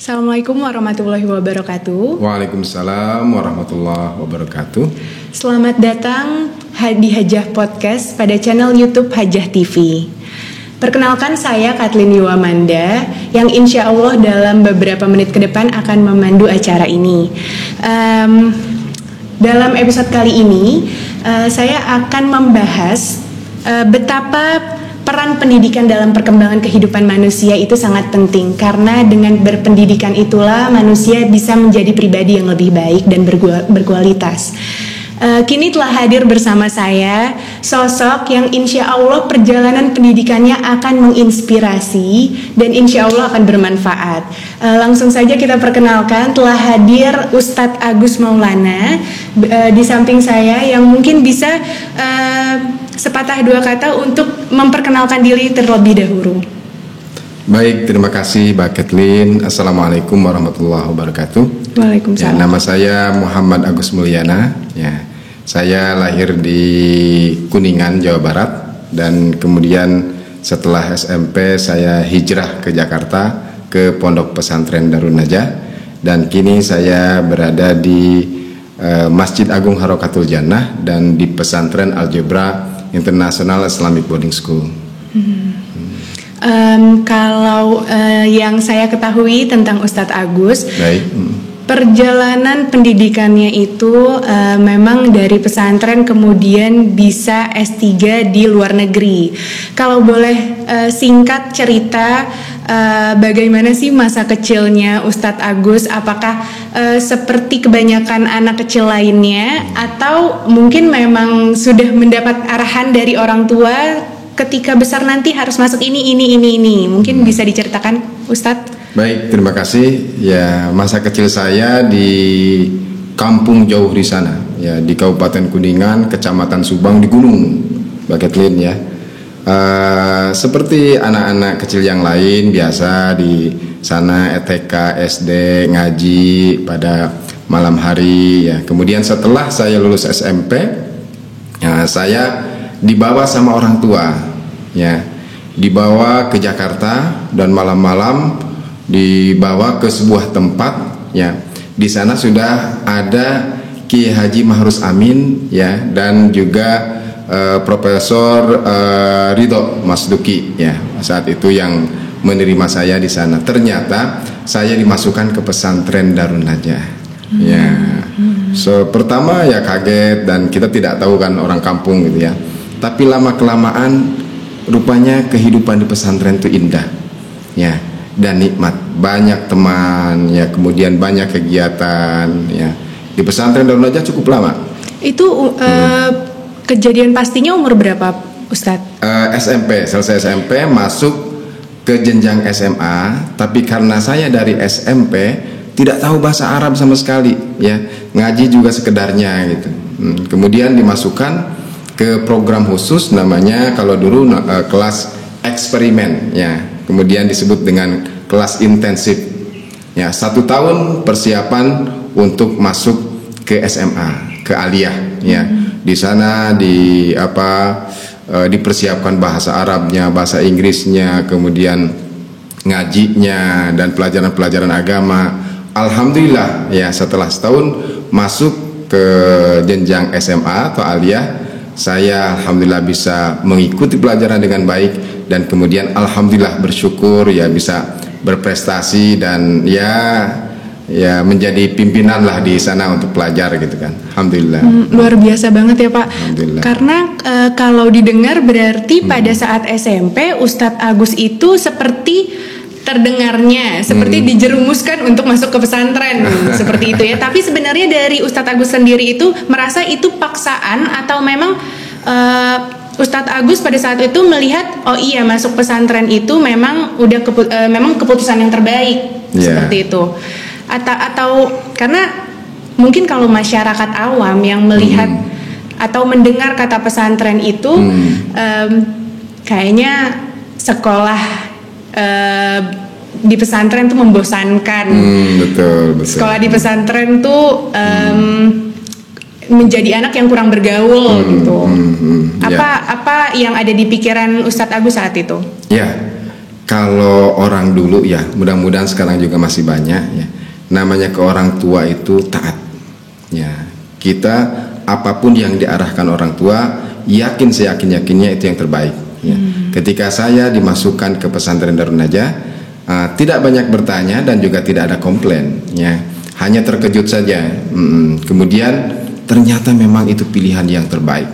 Assalamualaikum warahmatullahi wabarakatuh. Waalaikumsalam warahmatullahi wabarakatuh. Selamat datang di Hajah Podcast pada channel YouTube Hajah TV. Perkenalkan, saya Kathleen Yuwamanda yang insya Allah dalam beberapa menit ke depan akan memandu acara ini. Dalam episode kali ini saya akan membahas betapa peran pendidikan dalam perkembangan kehidupan manusia itu sangat penting, karena dengan berpendidikan itulah manusia bisa menjadi pribadi yang lebih baik dan berkualitas. Kini telah hadir bersama saya sosok yang insya Allah perjalanan pendidikannya akan menginspirasi dan insya Allah akan bermanfaat. Langsung saja kita perkenalkan, telah hadir Ustadz Agus Maulana di samping saya yang mungkin bisa sepatah dua kata untuk memperkenalkan diri terlebih dahulu. Baik, terima kasih Mbak Kathleen. Assalamualaikum warahmatullahi wabarakatuh. Waalaikumsalam. Ya, nama saya Muhammad Agus Mulyana. Ya, saya lahir di Kuningan, Jawa Barat, dan kemudian setelah SMP saya hijrah ke Jakarta ke Pondok Pesantren Darun Najah, dan kini saya berada di Masjid Agung Harokatul Jannah dan di Pesantren Algebra International Islamic Boarding School. Kalau yang saya ketahui tentang Ustadz Agus, baik. Perjalanan pendidikannya itu memang dari pesantren kemudian bisa S3 di luar negeri. Kalau boleh singkat cerita bagaimana sih masa kecilnya Ustadz Agus? Apakah seperti kebanyakan anak kecil lainnya, atau mungkin memang sudah mendapat arahan dari orang tua ketika besar nanti harus masuk ini? Mungkin bisa diceritakan, Ustadz? Baik, terima kasih. Ya, masa kecil saya di kampung jauh di sana, ya, di Kabupaten Kuningan, Kecamatan Subang, di Gunung, Mbak Kathleen, ya. Seperti anak-anak kecil yang lain, biasa di sana TK, SD, ngaji pada malam hari, ya. Kemudian setelah saya lulus SMP, ya, saya dibawa sama orang tua, ya, dibawa ke Jakarta, dan malam-malam dibawa ke sebuah tempat, ya. Di sana sudah ada Ki Haji Mahrus Amin, ya, dan juga Profesor Ridho Masduki, ya, saat itu yang menerima saya di sana. Ternyata saya dimasukkan ke pesantren Darun Najah, ya. So, pertama ya kaget, dan kita tidak tahu kan, orang kampung gitu, ya. Tapi lama kelamaan rupanya kehidupan di pesantren itu indah, ya, dan nikmat, banyak teman, ya, kemudian banyak kegiatan, ya. Di pesantren Darun Najah cukup lama. Itu kejadian pastinya umur berapa, Ustadz? SMP, selesai SMP masuk ke jenjang SMA, tapi karena saya dari SMP tidak tahu bahasa Arab sama sekali, ya, ngaji juga sekedarnya gitu. Kemudian dimasukkan ke program khusus, namanya kalau dulu kelas eksperimen, ya. Kemudian disebut dengan kelas intensif, ya, 1 tahun persiapan untuk masuk ke SMA, ke aliyah, ya. Di sana dipersiapkan bahasa Arabnya, bahasa Inggrisnya, kemudian ngajinya, dan pelajaran-pelajaran agama. Alhamdulillah, ya, setelah setahun masuk ke jenjang SMA atau aliyah, saya alhamdulillah bisa mengikuti pelajaran dengan baik, dan kemudian alhamdulillah bersyukur, ya, bisa berprestasi, dan ya menjadi pimpinan lah di sana untuk pelajar gitu kan. Alhamdulillah. Luar biasa banget ya, Pak. Alhamdulillah. Karena kalau didengar berarti pada saat SMP Ustadz Agus itu seperti terdengarnya seperti dijerumuskan untuk masuk ke pesantren seperti itu, ya. Tapi sebenarnya dari Ustadz Agus sendiri itu merasa itu paksaan, atau memang Ustadz Agus pada saat itu melihat, oh iya, masuk pesantren itu memang udah memang keputusan yang terbaik, seperti itu, atau karena mungkin kalau masyarakat awam yang melihat atau mendengar kata pesantren itu kayaknya sekolah di pesantren tuh membosankan. Betul. Sekolah di pesantren tuh menjadi anak yang kurang bergaul gitu. Apa yang ada di pikiran Ustadz Agus saat itu? Ya, kalau orang dulu ya, mudah-mudahan sekarang juga masih banyak ya, namanya ke orang tua itu taat ya. Kita apapun yang diarahkan orang tua, yakin seyakin-yakinnya itu yang terbaik ya. Ketika saya dimasukkan ke pesantren Darun Najah, tidak banyak bertanya dan juga tidak ada komplain ya, hanya terkejut saja. Kemudian ternyata memang itu pilihan yang terbaik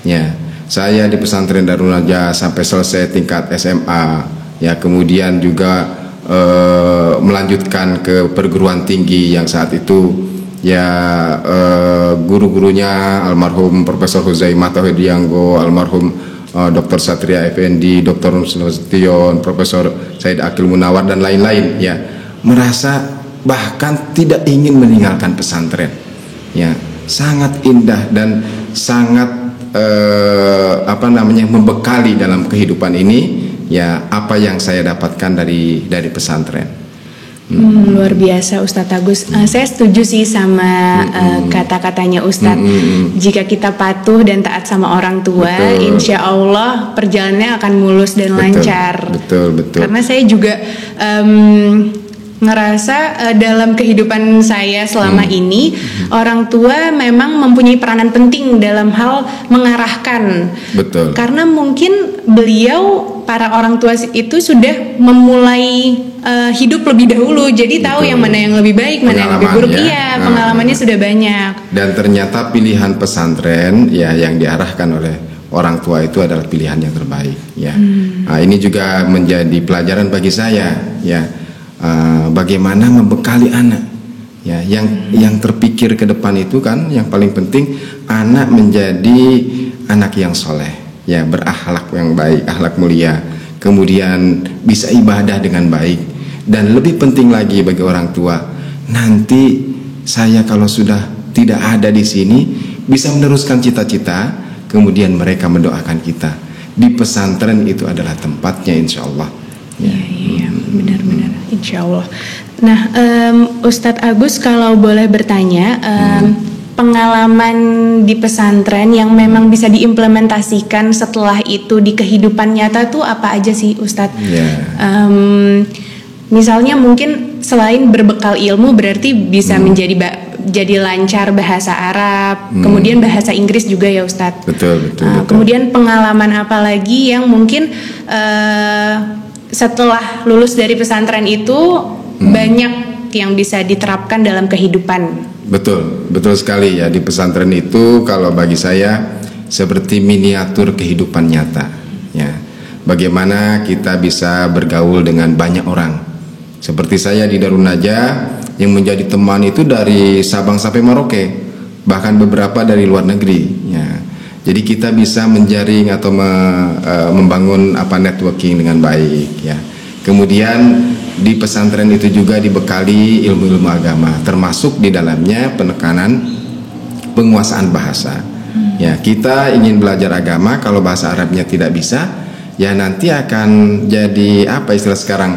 ya. Saya di pesantren Darun Najah sampai selesai tingkat SMA ya, kemudian juga melanjutkan ke perguruan tinggi yang saat itu ya, guru-gurunya almarhum Profesor Huzaimah Tauhid Dianggo, almarhum Dr. Satria Effendi, Dr. Nasution, Profesor Said Akil Munawar dan lain-lain ya, merasa bahkan tidak ingin meninggalkan pesantren ya. Sangat indah dan sangat membekali dalam kehidupan ini ya, apa yang saya dapatkan dari pesantren. Luar biasa Ustadz Agus. Saya setuju sih sama kata-katanya Ustadz. Jika kita patuh dan taat sama orang tua, insya Allah perjalanannya akan mulus dan lancar. Betul. Karena saya juga ngerasa dalam kehidupan saya selama ini, orang tua memang mempunyai peranan penting dalam hal mengarahkan. Betul. Karena mungkin beliau, para orang tua itu sudah memulai hidup lebih dahulu, jadi tahu yang mana yang lebih baik, mana yang lebih buruk. Iya, pengalamannya sudah banyak. Dan ternyata pilihan pesantren ya yang diarahkan oleh orang tua itu adalah pilihan yang terbaik ya. Nah, ini juga menjadi pelajaran bagi saya ya. Bagaimana membekali anak ya, yang terpikir ke depan itu kan yang paling penting anak menjadi anak yang soleh ya, berakhlak yang baik, akhlak mulia, kemudian bisa ibadah dengan baik, dan lebih penting lagi bagi orang tua, nanti saya kalau sudah tidak ada di sini bisa meneruskan cita-cita, kemudian mereka mendoakan kita di pesantren, itu adalah tempatnya insya Allah ya. Iya, benar-benar insya Allah. Nah, Ustadz Agus kalau boleh bertanya, pengalaman di pesantren yang memang bisa diimplementasikan setelah itu di kehidupan nyata tuh apa aja sih Ustadz? Misalnya mungkin selain berbekal ilmu berarti bisa jadi lancar bahasa Arab, kemudian bahasa Inggris juga ya Ustadz. Betul. Kemudian pengalaman apa lagi yang mungkin setelah lulus dari pesantren itu banyak yang bisa diterapkan dalam kehidupan? Betul sekali ya, di pesantren itu kalau bagi saya seperti miniatur kehidupan nyata ya. Bagaimana kita bisa bergaul dengan banyak orang. Seperti saya di Darun Najah yang menjadi teman itu dari Sabang sampai Merauke, bahkan beberapa dari luar negeri ya. Jadi kita bisa menjaring atau membangun networking dengan baik ya. Kemudian di pesantren itu juga dibekali ilmu-ilmu agama, termasuk di dalamnya penekanan penguasaan bahasa. Ya, kita ingin belajar agama, kalau bahasa Arabnya tidak bisa, ya nanti akan jadi apa istilah sekarang?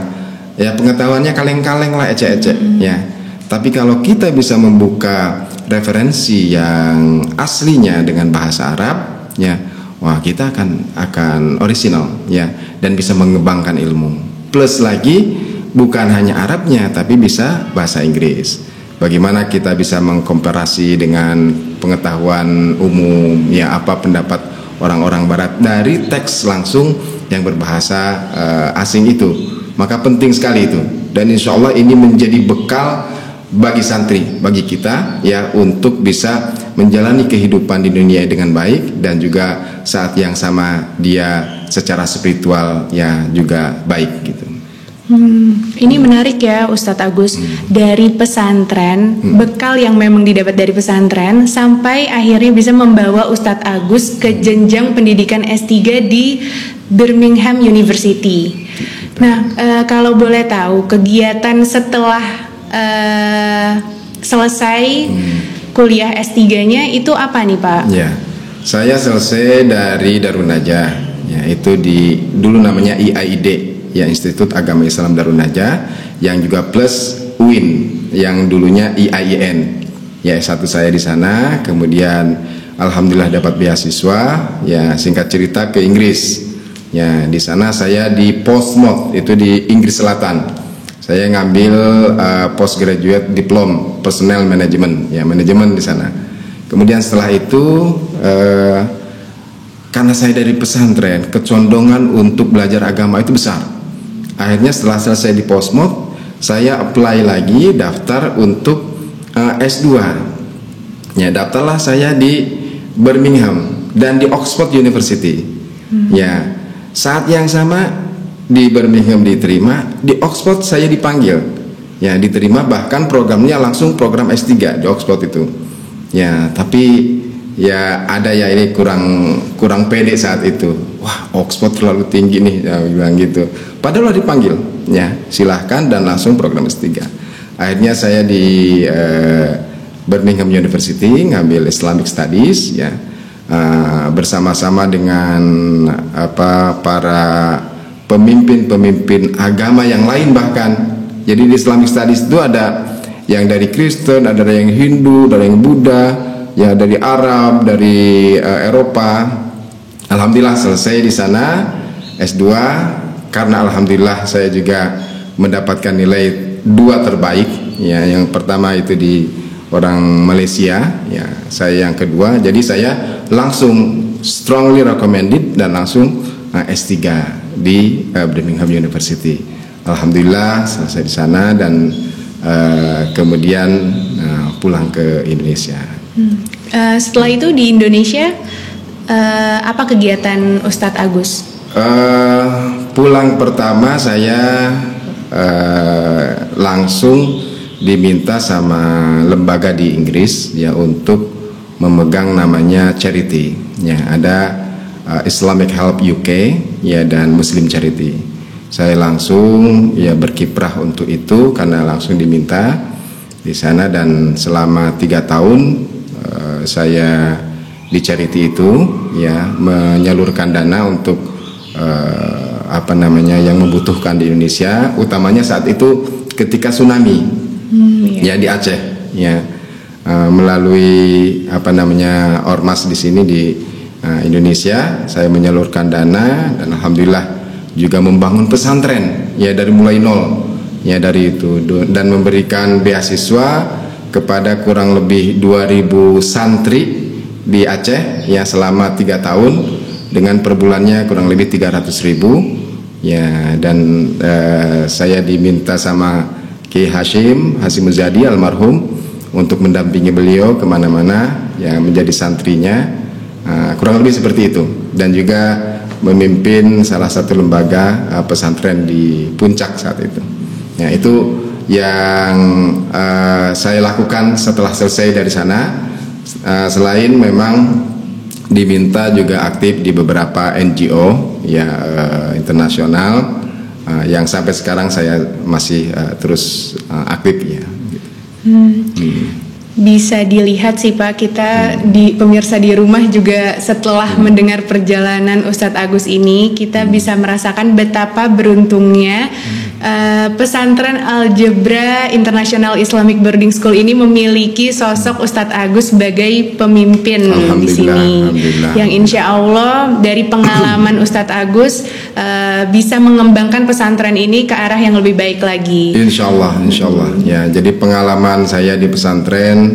Ya pengetahuannya kaleng-kaleng lah, ecek-ecek ya. Tapi kalau kita bisa membuka referensi yang aslinya dengan bahasa Arab ya, wah kita akan orisinal ya, dan bisa mengembangkan ilmu. Plus lagi bukan hanya Arabnya tapi bisa bahasa Inggris. Bagaimana kita bisa mengkomparasi dengan pengetahuan umum ya, apa pendapat orang-orang barat dari teks langsung yang berbahasa asing itu. Maka penting sekali itu, dan insya Allah ini menjadi bekal bagi santri, bagi kita ya, untuk bisa menjalani kehidupan di dunia dengan baik, dan juga saat yang sama dia secara spiritual ya juga baik gitu. Ini menarik ya Ustadz Agus. Dari pesantren, bekal yang memang didapat dari pesantren sampai akhirnya bisa membawa Ustadz Agus ke jenjang pendidikan S3 di Birmingham University. Nah, kalau boleh tahu kegiatan setelah selesai kuliah S3-nya itu apa nih Pak? Ya, saya selesai dari Darun Najah ya, itu dulu namanya IAID ya, Institut Agama Islam Darun Najah, yang juga plus UIN yang dulunya IAIN ya, S1 saya di sana. Kemudian alhamdulillah dapat beasiswa ya, singkat cerita ke Inggris Ya, di sana saya di Portsmouth, itu di Inggris Selatan. Saya ngambil postgraduate diploma personnel management, ya manajemen di sana. Kemudian setelah itu karena saya dari pesantren, kecondongan untuk belajar agama itu besar. Akhirnya setelah selesai di Portsmouth, saya apply lagi daftar untuk S2. Ya, daftarlah saya di Birmingham dan di Oxford University. Ya, saat yang sama di Birmingham diterima, di Oxford saya dipanggil. Ya, diterima, bahkan programnya langsung program S3 di Oxford itu. Ya, tapi ya ada ya ini kurang pede saat itu. Wah, Oxford terlalu tinggi nih, ya, bilang gitu. Padahal udah dipanggil, ya silahkan dan langsung program S3. Akhirnya saya di Birmingham University ngambil Islamic Studies, ya bersama-sama dengan para pemimpin agama yang lain bahkan. Jadi di Islamic Studies itu ada yang dari Kristen, ada yang Hindu, ada yang Buddha, ya dari Arab, dari Eropa. Alhamdulillah selesai di sana S2, karena alhamdulillah saya juga mendapatkan nilai 2 terbaik. Ya, yang pertama itu di orang Malaysia, ya saya yang kedua. Jadi saya langsung strongly recommended dan langsung S3 di Birmingham University. Alhamdulillah selesai di sana dan kemudian pulang ke Indonesia. Setelah itu di Indonesia apa kegiatan Ustadz Agus? Pulang pertama saya langsung diminta sama lembaga di Inggris, ya untuk memegang namanya charity. Ya, ada Islamic Help UK, ya, dan Muslim Charity. Saya langsung ya berkiprah untuk itu karena langsung diminta di sana, dan selama 3 tahun saya di charity itu, ya menyalurkan dana untuk yang membutuhkan di Indonesia, utamanya saat itu ketika tsunami, ya di Aceh, ya melalui ormas di sini di Indonesia, saya menyalurkan dana dan alhamdulillah juga membangun pesantren, ya dari mulai nol, ya dari itu, dan memberikan beasiswa kepada kurang lebih 2000 santri di Aceh, ya selama 3 tahun dengan per bulannya kurang lebih 300.000, ya. Dan saya diminta sama Ki Hashim Muzadi almarhum untuk mendampingi beliau kemana-mana, ya menjadi santrinya, kurang lebih seperti itu, dan juga memimpin salah satu lembaga pesantren di Puncak saat itu. Ya, itu yang saya lakukan setelah selesai dari sana. Selain memang diminta juga aktif di beberapa NGO, ya internasional, yang sampai sekarang saya masih terus aktif, ya. Bisa dilihat sih Pak, kita di pemirsa di rumah juga setelah mendengar perjalanan Ustadz Agus ini, kita bisa merasakan betapa beruntungnya pesantren Al-Jabra International Islamic Boarding School ini memiliki sosok Ustadz Agus sebagai pemimpin di sini, yang insya Allah dari pengalaman Ustadz Agus bisa mengembangkan pesantren ini ke arah yang lebih baik lagi. Insya Allah. Ya, jadi pengalaman saya di pesantren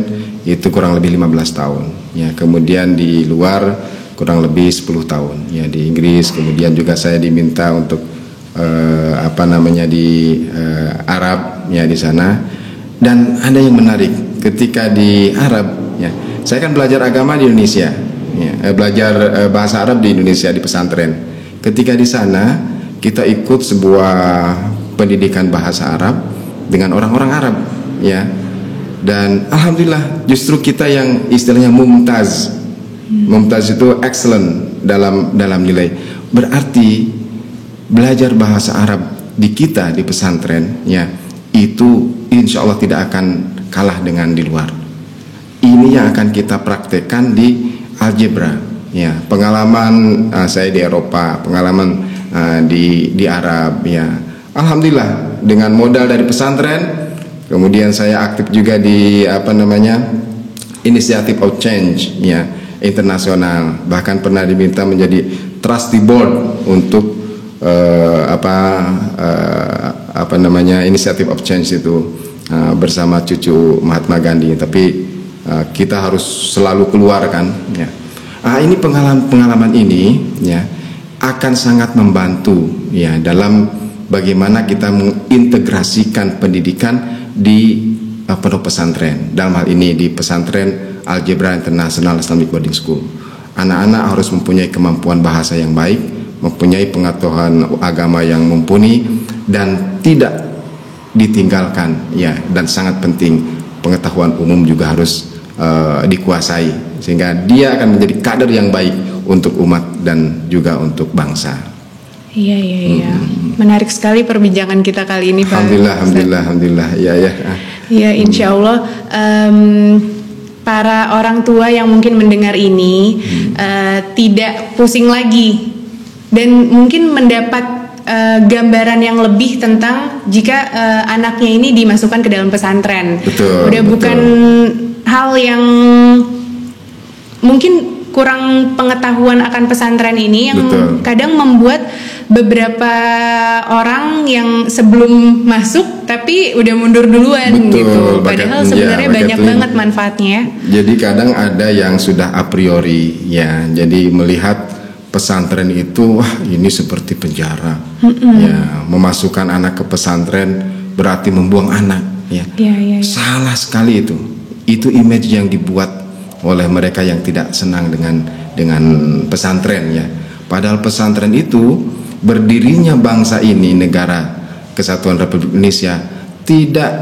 itu kurang lebih 15 tahun, ya. Kemudian di luar kurang lebih 10 tahun, ya di Inggris. Kemudian juga saya diminta untuk di Arab, ya di sana. Dan ada yang menarik ketika di Arab, ya saya kan belajar agama di Indonesia, ya, belajar bahasa Arab di Indonesia di pesantren. Ketika di sana kita ikut sebuah pendidikan bahasa Arab dengan orang-orang Arab, ya. Dan alhamdulillah justru kita yang istilahnya mumtaz. Mumtaz itu excellent dalam nilai. Berarti belajar bahasa Arab di kita di pesantren, ya itu insya Allah tidak akan kalah dengan di luar. Ini yang akan kita praktekkan di Al-Jabra, ya. Pengalaman saya di Eropa, pengalaman di Arab, ya. Alhamdulillah dengan modal dari pesantren. Kemudian saya aktif juga di Initiative of Change, ya internasional. Bahkan pernah diminta menjadi trustee board untuk initiative of change itu bersama cucu Mahatma Gandhi. Tapi kita harus selalu keluarkan ya. Ini pengalaman ini ya akan sangat membantu ya dalam bagaimana kita mengintegrasikan pendidikan di pondok pesantren. Dalam hal ini di pesantren Al-Jebra International Islamic Boarding School. Anak-anak harus mempunyai kemampuan bahasa yang baik, mempunyai pengetahuan agama yang mumpuni, dan tidak ditinggalkan ya. Dan sangat penting pengetahuan umum juga harus dikuasai, sehingga dia akan menjadi kader yang baik untuk umat dan juga untuk bangsa. Iya. Menarik sekali perbincangan kita kali ini, Pak. Alhamdulillah. Ya, insya Allah para orang tua yang mungkin mendengar ini tidak pusing lagi dan mungkin mendapat gambaran yang lebih tentang jika anaknya ini dimasukkan ke dalam pesantren. Udah bukan hal yang mungkin kurang pengetahuan akan pesantren ini yang kadang membuat beberapa orang yang sebelum masuk tapi udah mundur duluan gitu. Padahal sebenarnya banyak banget manfaatnya. Jadi kadang ada yang sudah a priori ya. Jadi melihat pesantren itu wah ini seperti penjara. Ya, memasukkan anak ke pesantren berarti membuang anak ya. Salah sekali itu. Itu image yang dibuat oleh mereka yang tidak senang dengan pesantren ya. Padahal pesantren itu berdirinya bangsa ini, negara Kesatuan Republik Indonesia, tidak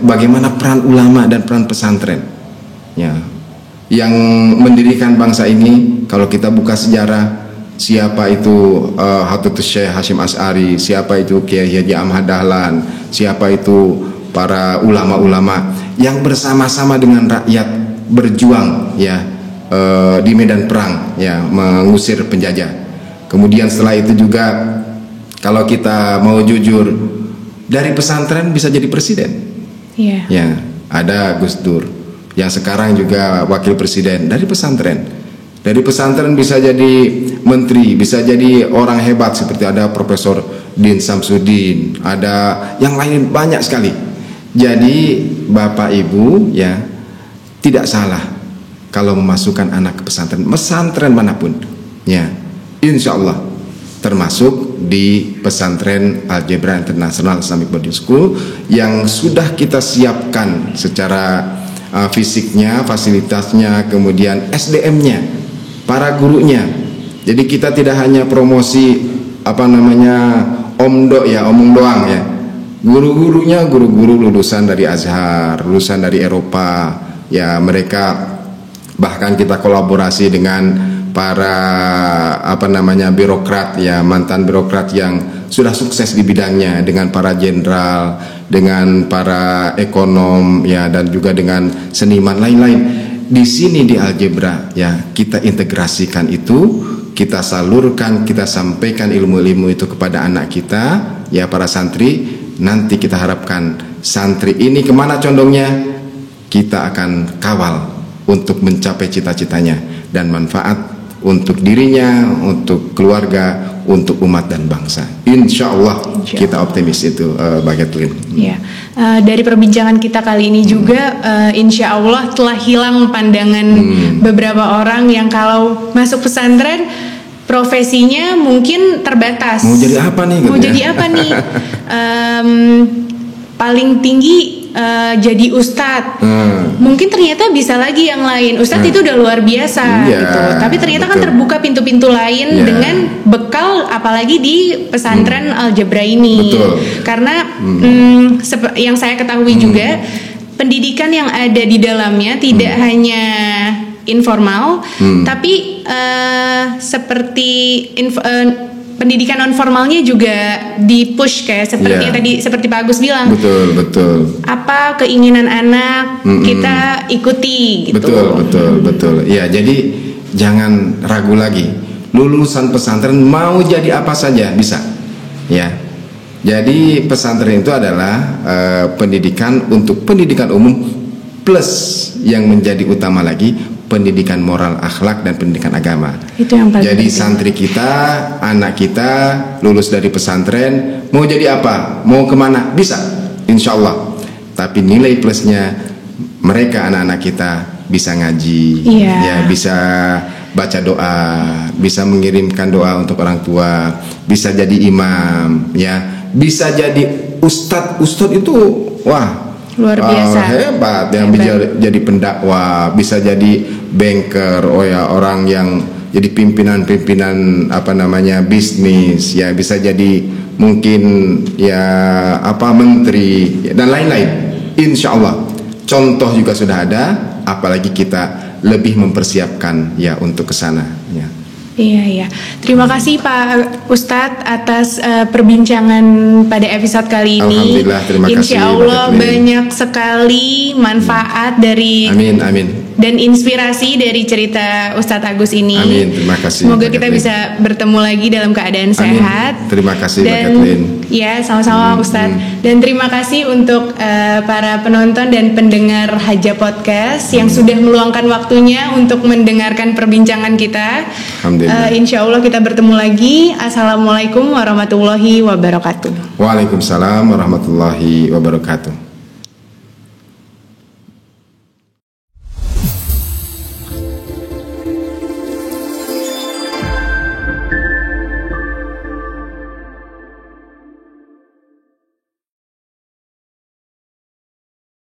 bagaimana peran ulama dan peran pesantren ya, yang mendirikan bangsa ini. Kalau kita buka sejarah, siapa itu Hadratus Syekh Hasyim Asy'ari, siapa itu Kiai Haji Ahmad Dahlan, siapa itu para ulama-ulama yang bersama-sama dengan rakyat berjuang ya di medan perang ya, mengusir penjajah. Kemudian setelah itu juga kalau kita mau jujur, dari pesantren bisa jadi presiden. Ya, ada Gus Dur yang sekarang juga wakil presiden dari pesantren. Dari pesantren bisa jadi menteri, bisa jadi orang hebat seperti ada Profesor Din Samsudin, ada yang lain banyak sekali. Jadi Bapak Ibu ya tidak salah kalau memasukkan anak ke pesantren manapun ya, insya Allah termasuk di pesantren Al-Jebra International Islamic Boarding School yang sudah kita siapkan secara fisiknya, fasilitasnya, kemudian SDM-nya, para gurunya. Jadi kita tidak hanya promosi omdo ya, omong doang ya. Guru-gurunya guru-guru lulusan dari Azhar, lulusan dari Eropa ya. Mereka bahkan kita kolaborasi dengan para birokrat ya, mantan birokrat yang sudah sukses di bidangnya, dengan para jenderal, dengan para ekonom ya, dan juga dengan seniman lain-lain. Di sini di Al-Jebra ya, kita integrasikan itu, kita salurkan, kita sampaikan ilmu-ilmu itu kepada anak kita ya, para santri. Nanti kita harapkan santri ini kemana condongnya, kita akan kawal untuk mencapai cita-citanya dan manfaat untuk dirinya, untuk keluarga, untuk umat dan bangsa. Insya Allah kita optimis itu, Mbak Kathleen. Ya, dari perbincangan kita kali ini juga, insya Allah telah hilang pandangan beberapa orang yang kalau masuk pesantren profesinya mungkin terbatas. Mau jadi apa nih? Paling tinggi jadi ustadz. Mungkin ternyata bisa lagi yang lain. Ustadz itu udah luar biasa gitu. Tapi ternyata kan terbuka pintu-pintu lain dengan bekal, apalagi di pesantren Al-Jebra ini. Karena yang saya ketahui juga, pendidikan yang ada di dalamnya tidak hanya informal, tapi seperti pendidikan non formalnya juga dipush kayak seperti yang tadi seperti Pak Agus bilang. Betul. Apa keinginan anak kita ikuti gitu. Betul. Ya, jadi jangan ragu lagi. Lulusan pesantren mau jadi apa saja bisa. Ya. Jadi pesantren itu adalah pendidikan untuk pendidikan umum, plus yang menjadi utama lagi pendidikan moral akhlak dan pendidikan agama. Itu yang paling Jadi penting. santri kita, anak kita lulus dari pesantren, mau jadi apa, mau kemana, bisa, insya Allah. Tapi nilai plusnya mereka anak-anak kita bisa ngaji, ya bisa baca doa, bisa mengirimkan doa untuk orang tua, bisa jadi imam, ya, bisa jadi ustadz. Ustadz itu wah luar biasa, hebat, yang bisa jadi pendakwah, bisa jadi banker, orang yang jadi pimpinan bisnis, ya, bisa jadi mungkin ya menteri dan lain-lain. Insya Allah contoh juga sudah ada, apalagi kita lebih mempersiapkan ya untuk ke sana, ya. Iya. Terima kasih Pak Ustadz atas perbincangan pada episode kali ini. Alhamdulillah, terima kasih. Insya Allah banyak sekali manfaat dari Amin. dan inspirasi dari cerita Ustadz Agus ini. Amin, terima kasih. Semoga kita bisa bertemu lagi dalam keadaan sehat. Terima kasih dan, Mbak Kathleen. Ya, sama-sama Ustadz. Dan terima kasih untuk para penonton dan pendengar Haja Podcast yang sudah meluangkan waktunya untuk mendengarkan perbincangan kita. Insya Allah kita bertemu lagi. Assalamualaikum warahmatullahi wabarakatuh. Waalaikumsalam warahmatullahi wabarakatuh.